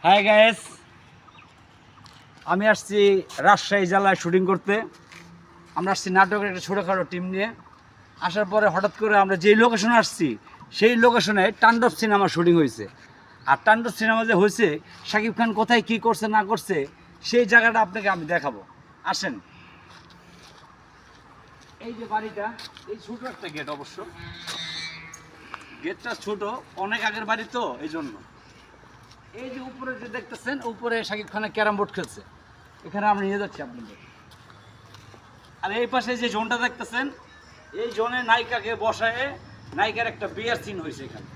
Hi guys, আমি আসছি রাজশাহী জেলায় শুটিং করতে। আমরা আসছি নাটকের একটা ছোটোখাটো টিম নিয়ে। আসার পরে হঠাৎ করে আমরা যেই লোকেশনে আসছি সেই লোকেশনে তাণ্ডব সিনেমা শুটিং হয়েছে। আর তাণ্ডব সিনেমা যে হয়েছে, শাকিব খান কোথায় কী করছে না করছে সেই জায়গাটা আপনাকে আমি দেখাবো। আসেন। এই যে বাড়িটা, এই ছোটো একটা গেট, অবশ্য গেটটা ছোট, অনেক আগের বাড়ি তো এই জন্য। এই যে উপরে যে দেখতেছেন, উপরে শাকিব খানের ক্যারাম বোর্ড খেলছে, এখানে আমরা নিয়ে যাচ্ছি আপনাদের। আর এই পাশে যে জোনটা দেখতেছেন, এই জোনে নায়িকাকে বসায় নায়িকার একটা বিয়ার সিন হয়েছে এখানে।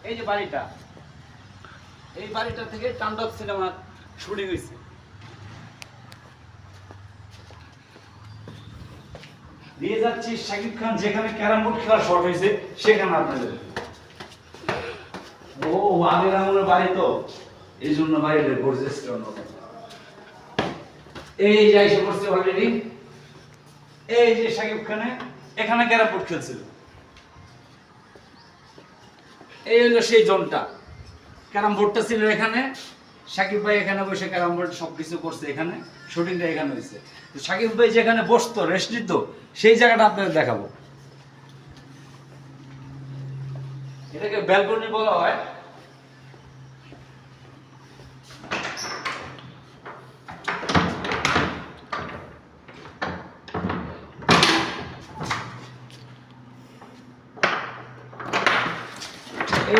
এই যে বাড়িটা, এই বাড়িটা থেকে তাণ্ডব সিনেমার শুটিং হয়েছে। নিয়ে যাচ্ছি শাকিব খান যেখানে ক্যারাম বোর্ড খেলা শর্ট হয়েছে সেখানে আপনাদের। ও আগের আমলের বাড়ি তো, এই জন্য বাড়িটা গর্জিয়াস। এই যে এসে পড়ছে অলরেডি। এই যে শাকিব খানে এখানে ক্যারাম বোর্ড খেলছিল। এই হলো সেই জোনটা, ক্যারাম বোর্ডটা ছিল এখানে। শাকিব ভাই এখানে বসে ক্যারাম বোর্ড সবকিছু করছে, এখানে শুটিংটা এখানে হয়েছে। তো শাকিব ভাই যেখানে বসতো, রেস্ট নিত, সেই জায়গাটা আপনাদের দেখাবো। এটাকে ব্যালকনি বলা হয়।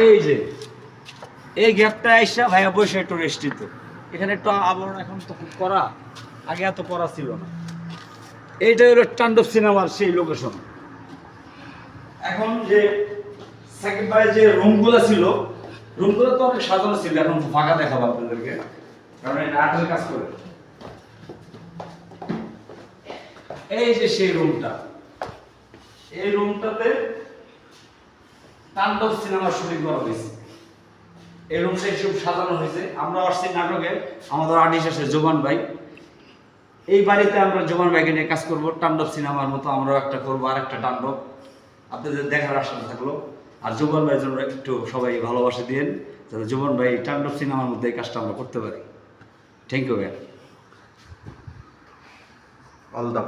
এই যে এই গ্যাপটা এসে ভাইয়া বসে একটু রেস্ট নিত এখানে। একটু আবরণ এখন তো খুব করা, আগে এত করা ছিল না। এইটা হলো তাণ্ডব সিনেমার সেই লোকেশন। এখন যে সাকিব ভাইয়ের যে রুমগুলো ছিল, রুমগুলো তো অনেক সাজানো ছিল, এখন ফাঁকা দেখাবো আপনাদেরকে, কারণ এটা আর্টের কাজ করে। এই যে সেই রুমটা, এই রুমটাতে তাণ্ডব সিনেমার শুটিং করা হয়েছে। এই রুমটা সব সাজানো হয়েছে। আমরা আসছি নাটকে, আমাদের আর্টিস্ট আছে জোবান ভাই। এই বাড়িতে আমরা জোবান ভাইকে নিয়ে কাজ করবো। তাণ্ডব সিনেমার মতো আমরাও একটা করবো, আর একটা তাণ্ডব আপনাদের দেখার আশা থাকলো। আর জোবান ভাইয়ের জন্য একটু সবাই ভালোবাসা দিয়েন, যাতে জোবান ভাই তাণ্ডব সিনেমার মধ্যে এই কাজটা আমরা করতে পারি। থ্যাংক ইউ ভাই। All the